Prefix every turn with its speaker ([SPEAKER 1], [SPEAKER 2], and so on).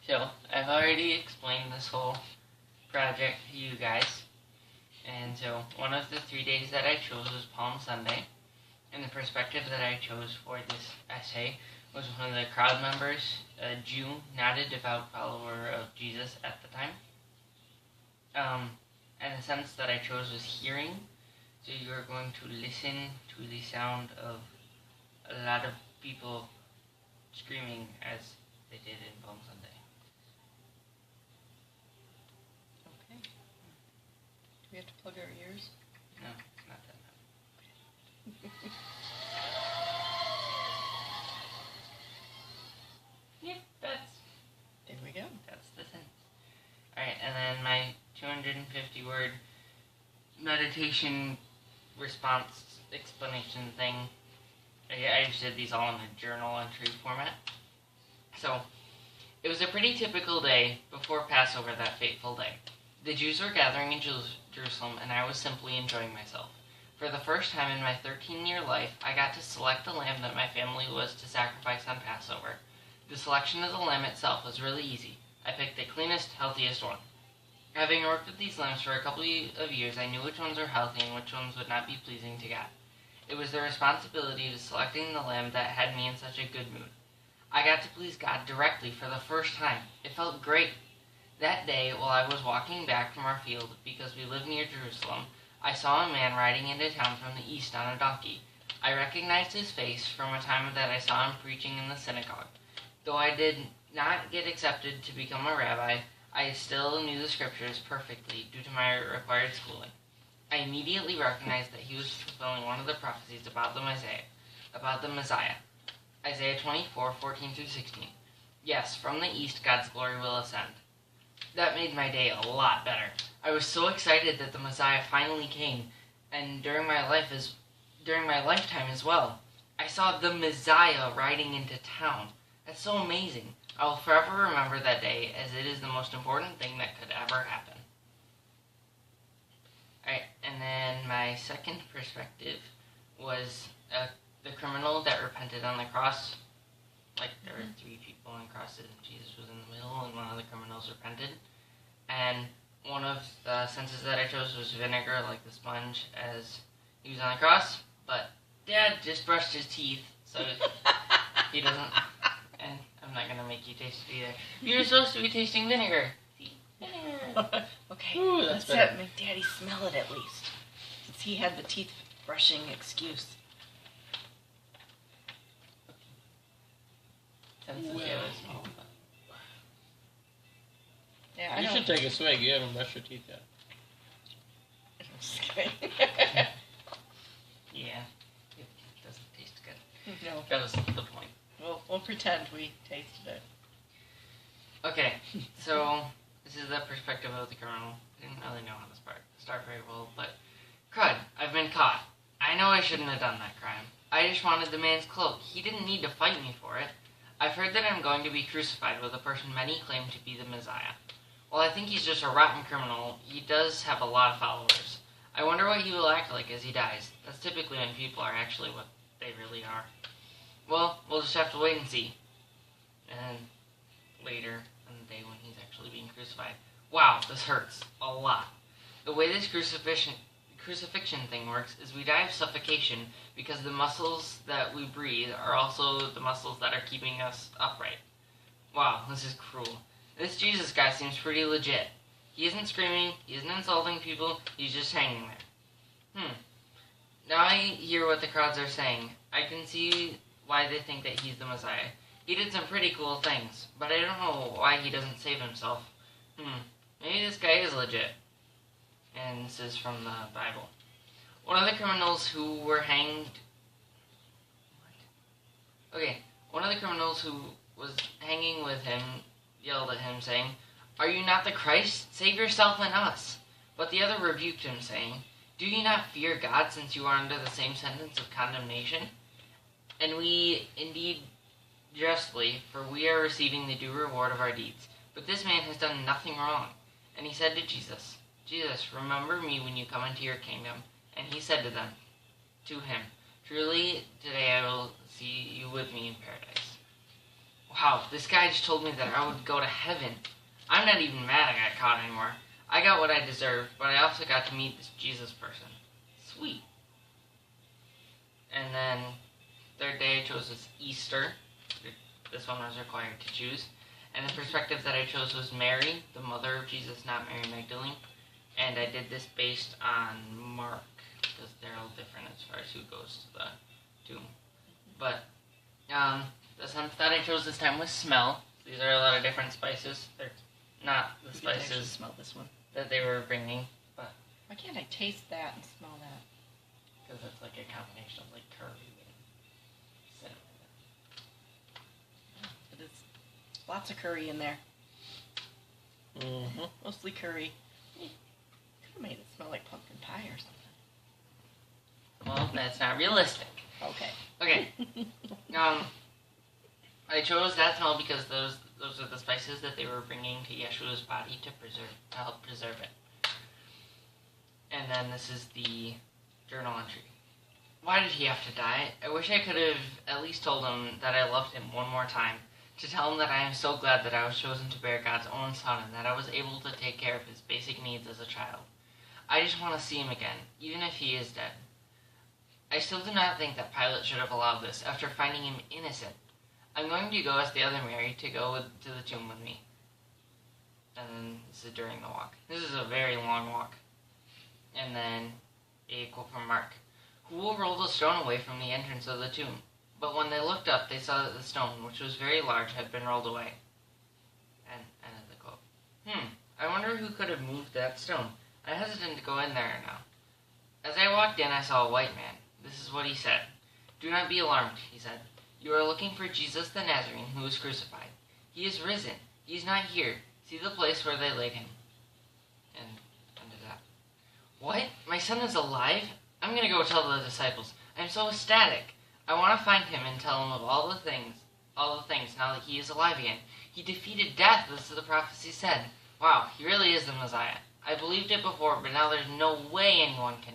[SPEAKER 1] So, I've already explained this whole project to you guys. And so, one of the 3 days that I chose was Palm Sunday. And the perspective that I chose for this essay was one of the crowd members, a Jew, not a devout follower of Jesus at the time. And the sense that I chose was hearing. So you are going to listen to the sound of a lot of people screaming as they did in Palm Sunday.
[SPEAKER 2] Okay. Do we have to plug our ears?
[SPEAKER 1] No, not that. Yep,
[SPEAKER 2] There we go.
[SPEAKER 1] that's the sense. Alright, and then my 250 word meditation response explanation thing. I just did these all in a journal entry format. So, it was a pretty typical day before Passover that fateful day. The Jews were gathering in Jerusalem, and I was simply enjoying myself. For the first time in my 13-year life, I got to select the lamb that my family was to sacrifice on Passover. The selection of the lamb itself was really easy. I picked the cleanest, healthiest one. Having worked with these lambs for a couple of years, I knew which ones were healthy and which ones would not be pleasing to God. It was the responsibility of selecting the lamb that had me in such a good mood. I got to please God directly for the first time. It felt great. That day, while I was walking back from our field, because we live near Jerusalem, I saw a man riding into town from the east on a donkey. I recognized his face from a time that I saw him preaching in the synagogue. Though I did not get accepted to become a rabbi, I still knew the scriptures perfectly due to my required schooling. I immediately recognized that he was fulfilling one of the prophecies about the Messiah. Isaiah 24:14-16. Yes, from the east God's glory will ascend. That made my day a lot better. I was so excited that the Messiah finally came, and during my lifetime as well. I saw the Messiah riding into town. That's so amazing. I will forever remember that day, as it is the most important thing that could ever happen. Alright, and then my second perspective was the criminal that repented on the cross. Like, there were 3 people on crosses, and Jesus was in the middle, and one of the criminals repented. And one of the senses that I chose was vinegar, like the sponge, as he was on the cross. But Dad just brushed his teeth, so he doesn't. And I'm not going to make you taste it either. You're supposed to be tasting vinegar. Vinegar.
[SPEAKER 2] Okay,
[SPEAKER 3] Ooh,
[SPEAKER 2] let's make Daddy smell it at least, since he had the teeth brushing excuse. Yeah,
[SPEAKER 3] You should take a swig. You haven't brushed your teeth yet.
[SPEAKER 2] I'm just kidding.
[SPEAKER 1] Yeah, it doesn't taste good.
[SPEAKER 2] No.
[SPEAKER 1] That was the point.
[SPEAKER 2] We'll pretend we tasted it.
[SPEAKER 1] Okay, so this is the perspective of the criminal. Didn't really know how to start very well, but crud, I've been caught. I know I shouldn't have done that crime. I just wanted the man's cloak. He didn't need to fight me for it. I've heard that I'm going to be crucified with a person many claim to be the Messiah. While I think he's just a rotten criminal, he does have a lot of followers. I wonder what he will act like as he dies. That's typically when people are actually what they really are. Well, we'll just have to wait and see. And later in the day when he's actually being crucified. Wow, this hurts a lot. The way this crucifixion thing works is we die of suffocation because the muscles that we breathe are also the muscles that are keeping us upright. Wow, this is cruel. This Jesus guy seems pretty legit. He isn't screaming, he isn't insulting people, he's just hanging there. Now I hear what the crowds are saying. I can see why they think that he's the Messiah. He did some pretty cool things, but I don't know why he doesn't save himself. Maybe this guy is legit. And this is from the Bible. One of the criminals who were hanged... One of the criminals who was hanging with him yelled at him, saying, "Are you not the Christ? Save yourself and us." But the other rebuked him, saying, "Do you not fear God, since you are under the same sentence of condemnation? And we indeed justly, for we are receiving the due reward of our deeds. But this man has done nothing wrong." And he said to Jesus, "Jesus, remember me when you come into your kingdom." And he said to him, "Truly, today I will see you with me in paradise." Wow, wow, this guy just told me that I would go to heaven. I'm not even mad I got caught anymore. I got what I deserved, but I also got to meet this Jesus person. Sweet. And then, third day I chose was Easter. This one was required to choose. And the perspective that I chose was Mary, the mother of Jesus, not Mary Magdalene. And I did this based on Mark, because they're all different as far as who goes to the tomb. But the scent that I chose this time was smell. These are a lot of different spices. They're not the
[SPEAKER 2] You can actually
[SPEAKER 1] spices
[SPEAKER 2] smell this one.
[SPEAKER 1] that they were bringing, but
[SPEAKER 2] Why can't I taste that and smell that?
[SPEAKER 1] because it's like a combination of like curry and cinnamon.
[SPEAKER 2] But it's lots of curry in there.
[SPEAKER 3] Mm-hmm.
[SPEAKER 2] Mostly curry. Could have made it smell like pumpkin pie or something.
[SPEAKER 1] Well, that's not realistic.
[SPEAKER 2] Okay.
[SPEAKER 1] Okay. I chose that smell because those are the spices that they were bringing to Yeshua's body to help preserve it. And then this is the journal entry. Why did he have to die? I wish I could have at least told him that I loved him one more time. To tell him that I am so glad that I was chosen to bear God's own son and that I was able to take care of his basic needs as a child. I just want to see him again, even if he is dead. I still do not think that Pilate should have allowed this after finding him innocent. I'm going to go ask the other Mary to go to the tomb with me. And then this is during the walk. This is a very long walk. And then a quote from Mark. Who will roll the stone away from the entrance of the tomb? But when they looked up, they saw that the stone, which was very large, had been rolled away. And end of the quote. I wonder who could have moved that stone. I hesitated to go in there now. As I walked in, I saw a white man. This is what he said. Do not be alarmed, he said. You are looking for Jesus the Nazarene who was crucified. He is risen. He is not here. See the place where they laid him. And end of that. What? My son is alive? I'm going to go tell the disciples. I'm so ecstatic. I want to find him and tell him of all the things now that he is alive again. He defeated death, as the prophecy said. Wow, he really is the Messiah. I believed it before, but now there's no way anyone can